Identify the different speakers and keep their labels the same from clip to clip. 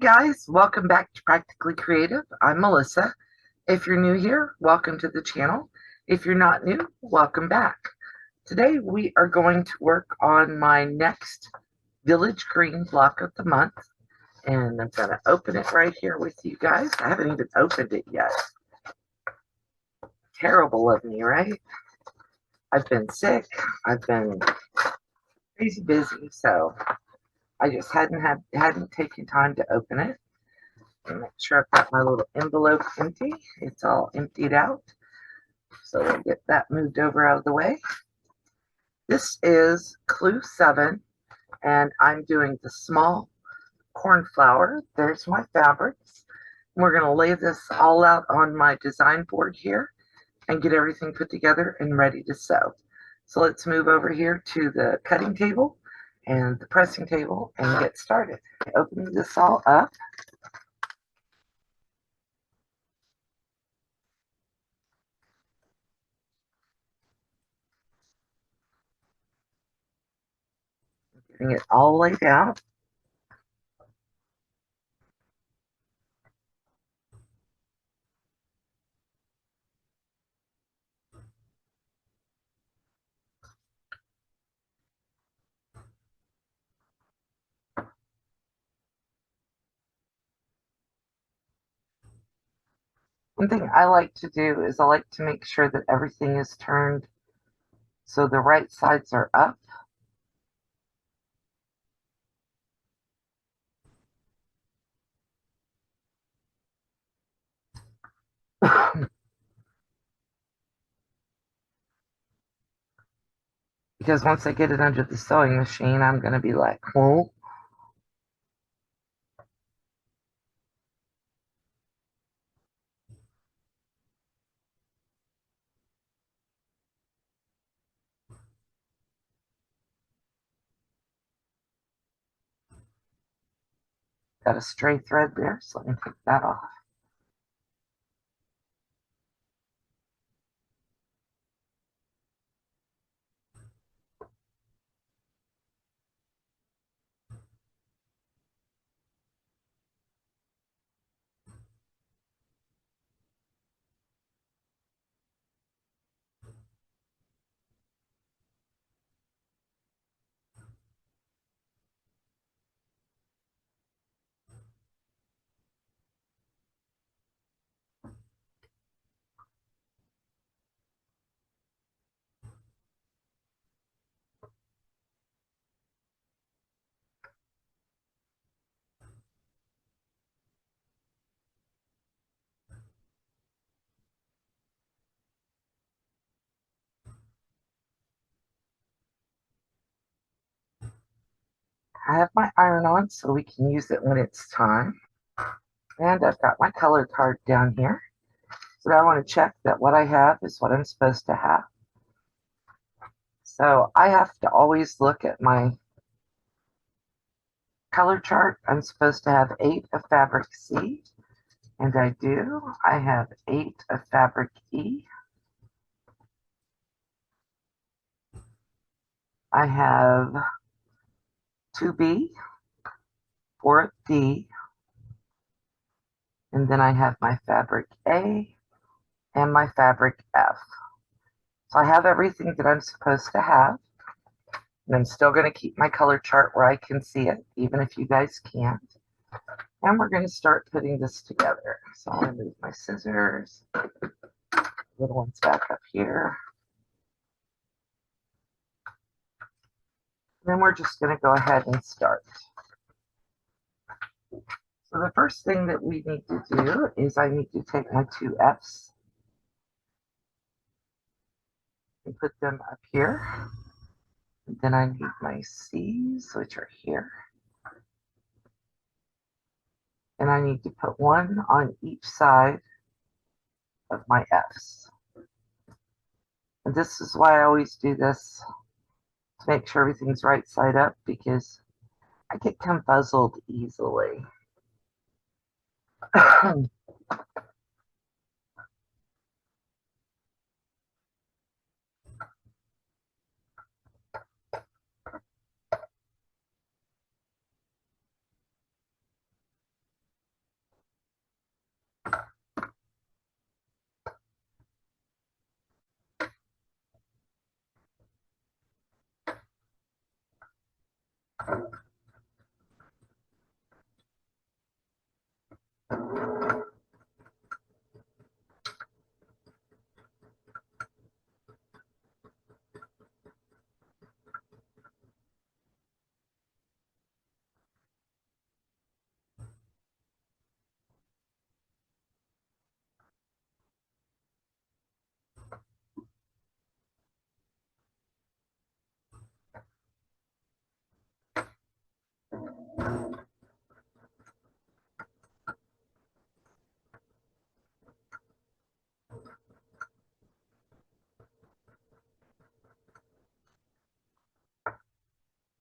Speaker 1: Guys, welcome back to Practically Creative. I'm Melissa. If you're new here, welcome to the channel. If you're not new, welcome back. Today we are going to work on my next Village Green block of the month, and I'm going to open it right here with you guys. I haven't even opened it yet. Terrible of me, right? I've been sick. I've been crazy busy, so I just hadn't taken time to open it. And make sure I've got my little envelope empty. It's all emptied out. So we'll get that moved over out of the way. This is clue 7, and I'm doing the small cornflower. There's my fabrics. We're going to lay this all out on my design board here and get everything put together and ready to sew. So let's move over here to the cutting table and the pressing table and get started. Opening this all up. Getting it all laid out. One thing I like to do is I like to make sure that everything is turned so the right sides are up. Because once I get it under the sewing machine, I'm going to be like, whoa. Got a stray thread there, so let me take that off. I have my iron on so we can use it when it's time. And I've got my color card down here. So I want to check that what I have is what I'm supposed to have. So I have to always look at my color chart. I'm supposed to have 8 of fabric C, and I do. I have 8 of fabric E. I have 2B, 4 of D, and then I have my fabric A and my fabric F. So I have everything that I'm supposed to have. And I'm still going to keep my color chart where I can see it, even if you guys can't. And we're going to start putting this together. So I'm going to move my scissors. Little one's back up here. And then we're just going to go ahead and start. So the first thing that we need to do is I need to take my 2 F's and put them up here. And then I need my C's, which are here. And I need to put 1 on each side of my F's. And this is why I always do this, to make sure everything's right side up, because I get confuzzled easily.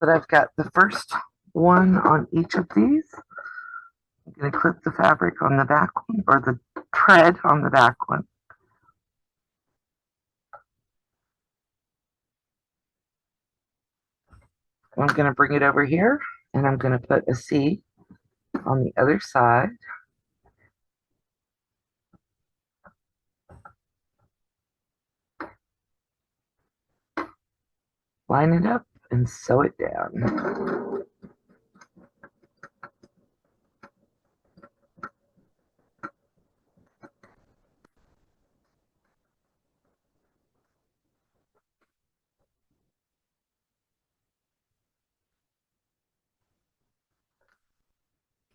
Speaker 1: But I've got the first one on each of these. I'm going to clip the fabric on the back one, or the thread on the back one. I'm going to bring it over here, and I'm going to put a C on the other side. Line it up and sew it down.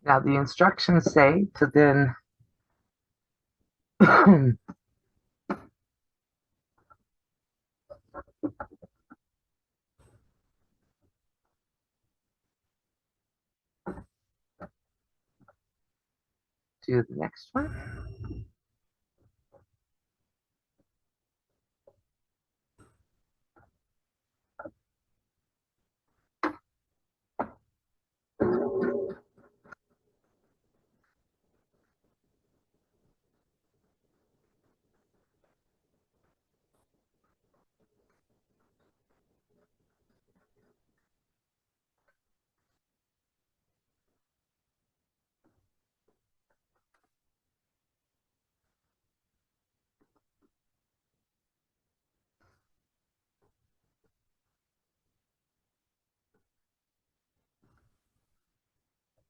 Speaker 1: Now the instructions say to then do the next one.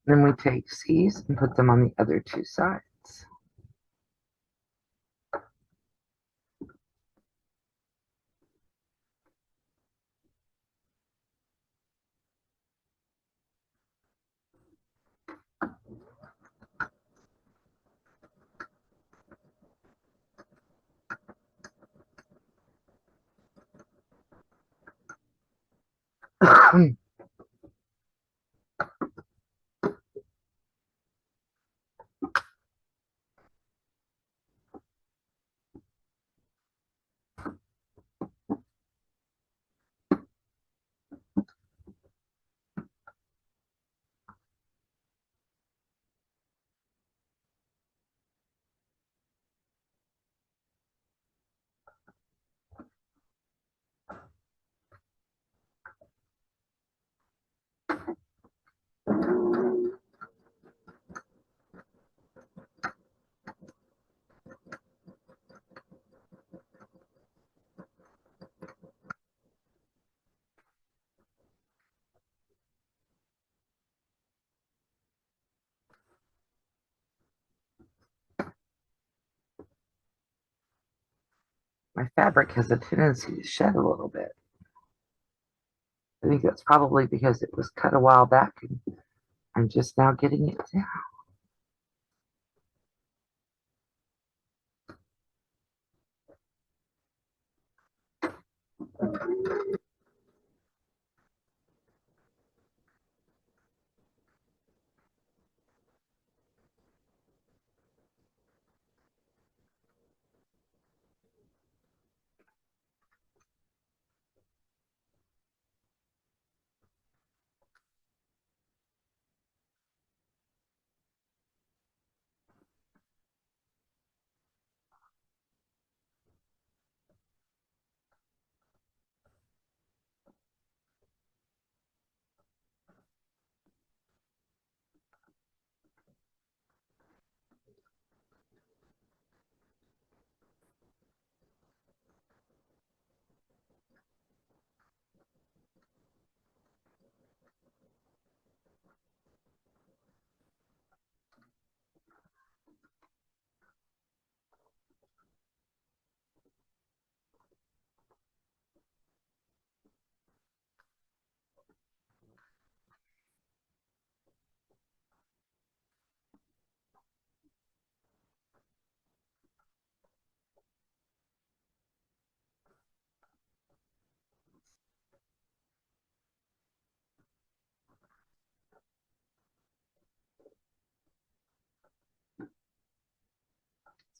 Speaker 1: Then we take C's and put them on the other two sides. My fabric has a tendency to shed a little bit. I think that's probably because it was cut a while back and I'm just now getting it down.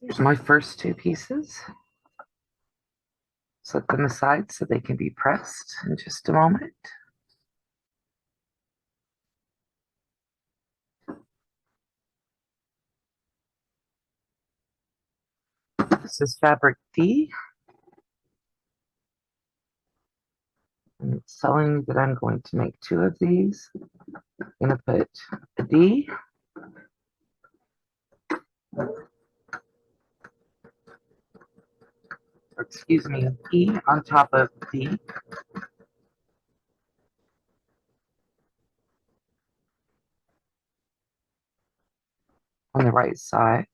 Speaker 1: Here's my first two pieces. Set them aside so they can be pressed in just a moment. This is fabric D, and it's telling me that I'm going to make two of these. I'm going to put a D, or excuse me, an E on top of D. On the right side.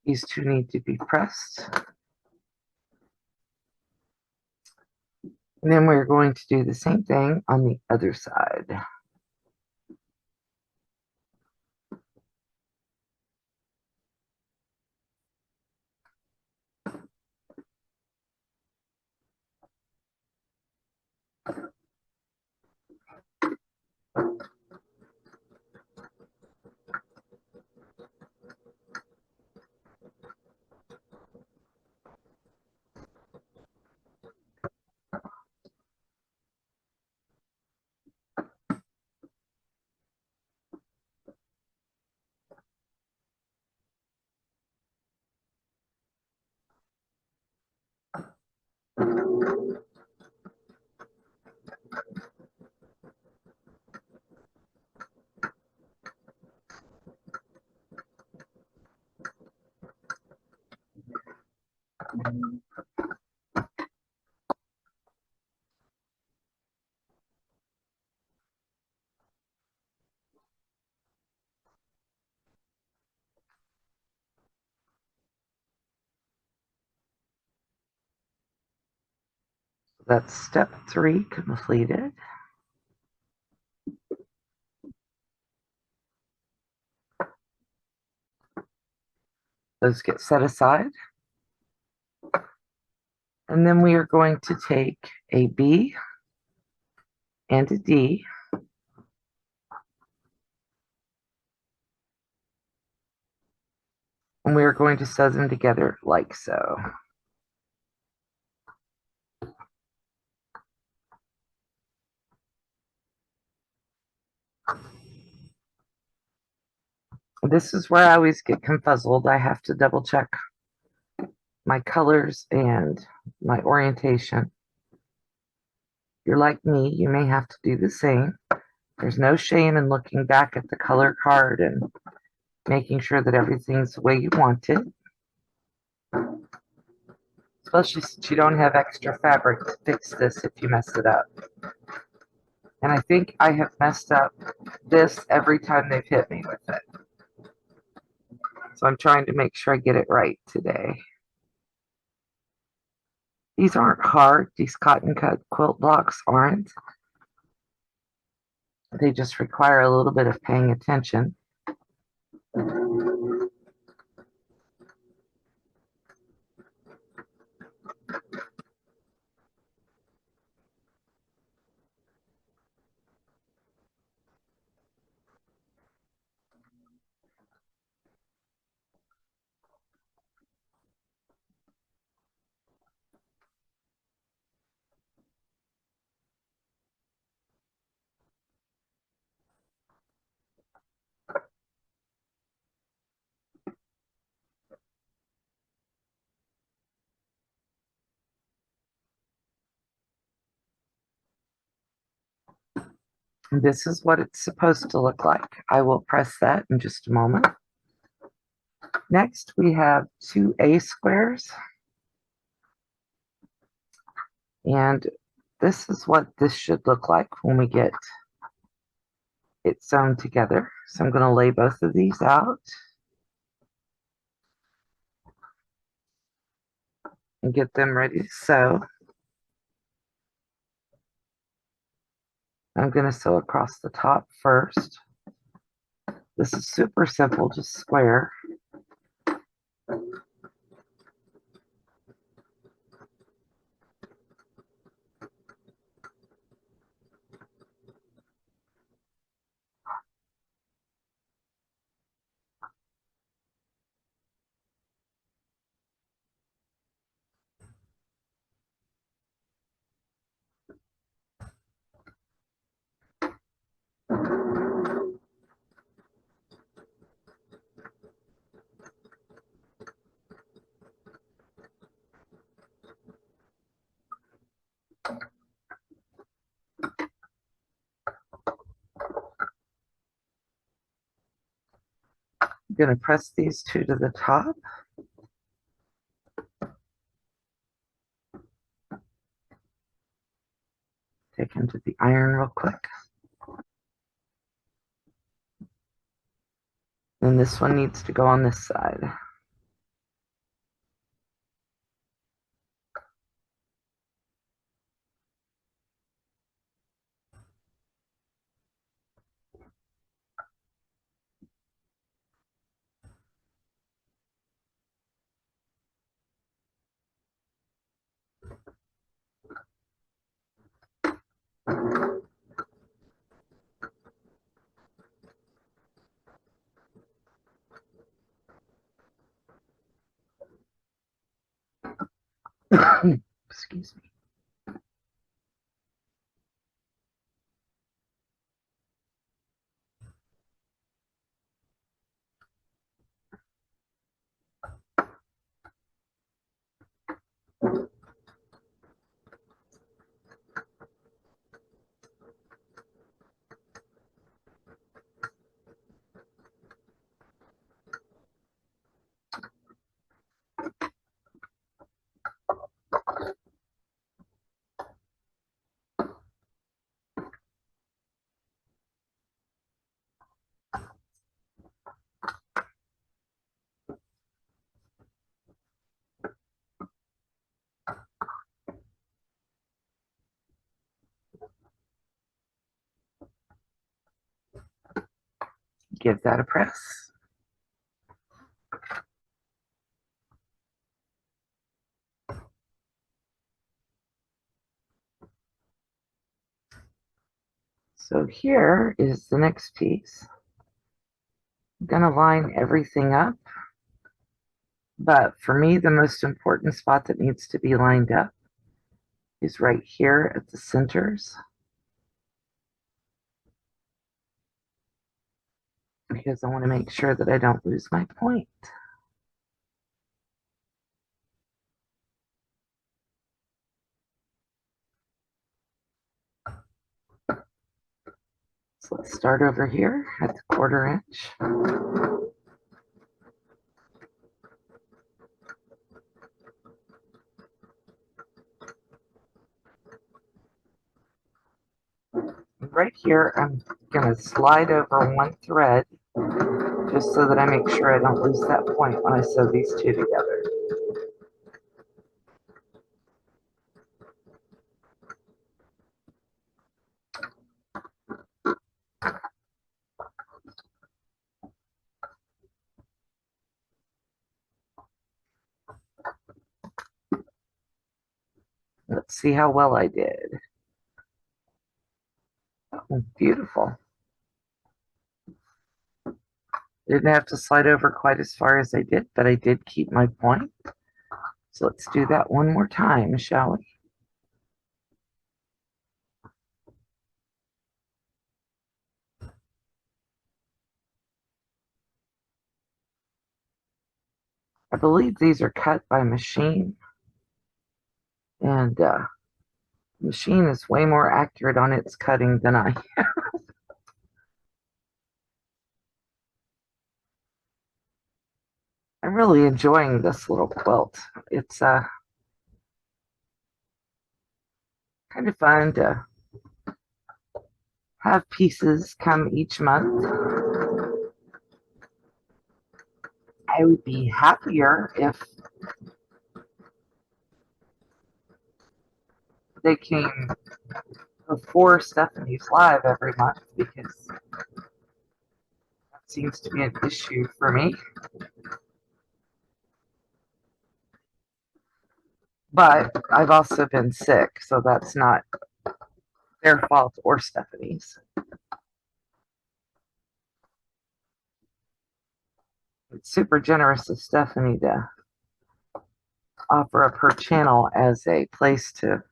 Speaker 1: These two need to be pressed. And then we're going to do the same thing on the other side. That's step 3 completed. Those get set aside. And then we are going to take a B and a D, and we are going to sew them together like so. This is where I always get confuzzled. I have to double check my colors and my orientation. If you're like me, you may have to do the same. There's no shame in looking back at the color card and making sure that everything's the way you want it. Especially since you don't have extra fabric to fix this if you mess it up. And I think I have messed up this every time they've hit me with it. So I'm trying to make sure I get it right today. These aren't hard. These cotton cut quilt blocks aren't. They just require a little bit of paying attention. This is what it's supposed to look like. I will press that in just a moment. Next, we have 2 A squares. And this is what this should look like when we get it's sewn together. So I'm going to lay both of these out and get them ready to sew. I'm going to sew across the top first. This is super simple, just square. I'm going to press these two to the top. Take them to the iron real quick. And this one needs to go on this side. Excuse me. Give that a press. So here is the next piece. I'm going to line everything up. But for me, the most important spot that needs to be lined up is right here at the centers, because I want to make sure that I don't lose my point. So let's start over here at the 1/4 inch. Right here, I'm going to slide over one thread just so that I make sure I don't lose that point when I sew these two together. Let's see how well I did. Oh, beautiful. Didn't have to slide over quite as far as I did, but I did keep my point. So let's do that one more time, shall we? I believe these are cut by machine, and machine is way more accurate on its cutting than I. I'm really enjoying this little quilt. It's kind of fun to have pieces come each month. I would be happier if they came before Stephanie's live every month, because that seems to be an issue for me. But I've also been sick, so that's not their fault or Stephanie's. It's super generous of Stephanie to offer up her channel as a place to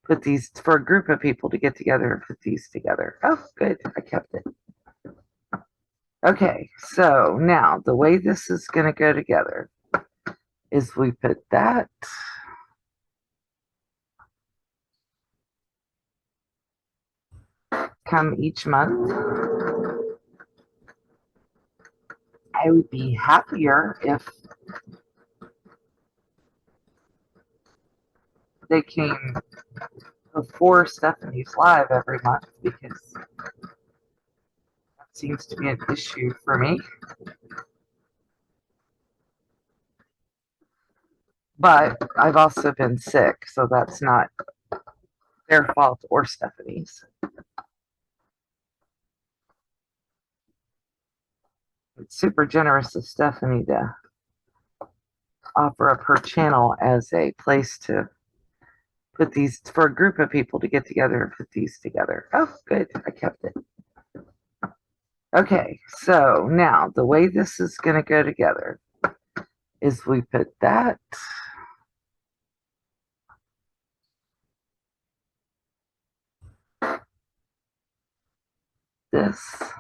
Speaker 1: put these, for a group of people to get together and put these together. Oh, good. I kept it. Okay, so now the way this is going to go together is we put that come each month. I would be happier if they came before Stephanie's live every month, because that seems to be an issue for me. But I've also been sick, so that's not their fault or Stephanie's. It's super generous of Stephanie to offer up her channel as a place to put these, for a group of people to get together and put these together. Oh, good. I kept it. Okay, so now the way this is going to go together is we put that this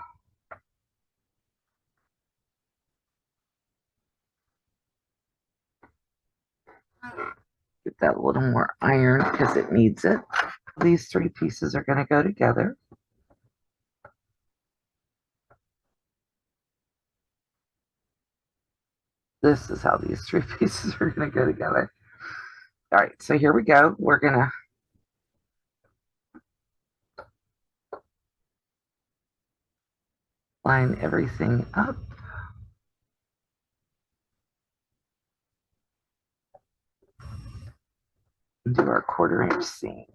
Speaker 1: get that a little more iron because it needs it. These three pieces are going to go together. This is how these three pieces are going to go together. All right, so here we go. We're going to line everything up. And do our 1/4 inch seam.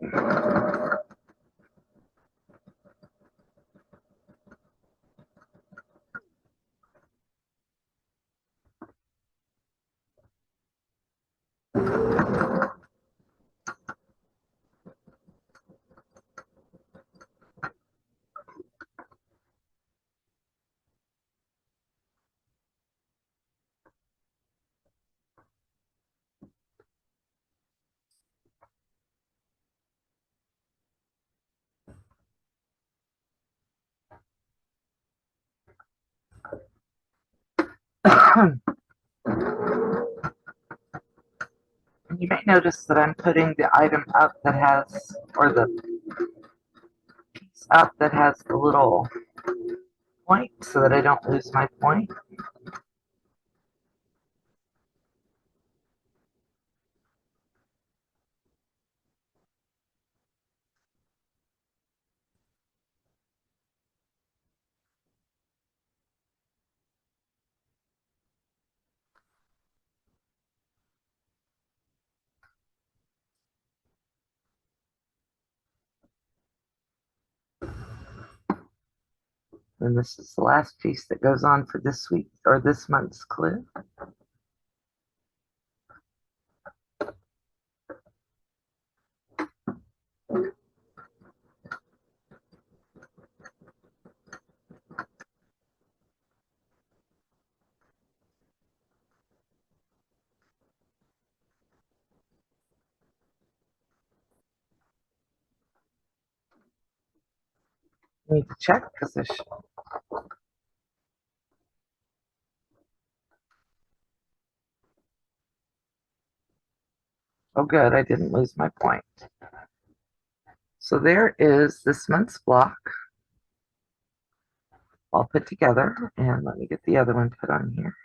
Speaker 1: You may notice that I'm putting the item up that has, or the piece up that has the little point so that I don't lose my point. And this is the last piece that goes on for this week or this month's clue. I need to check because there's, oh good, I didn't lose my point. So there is this month's block all put together, and let me get the other one put on here.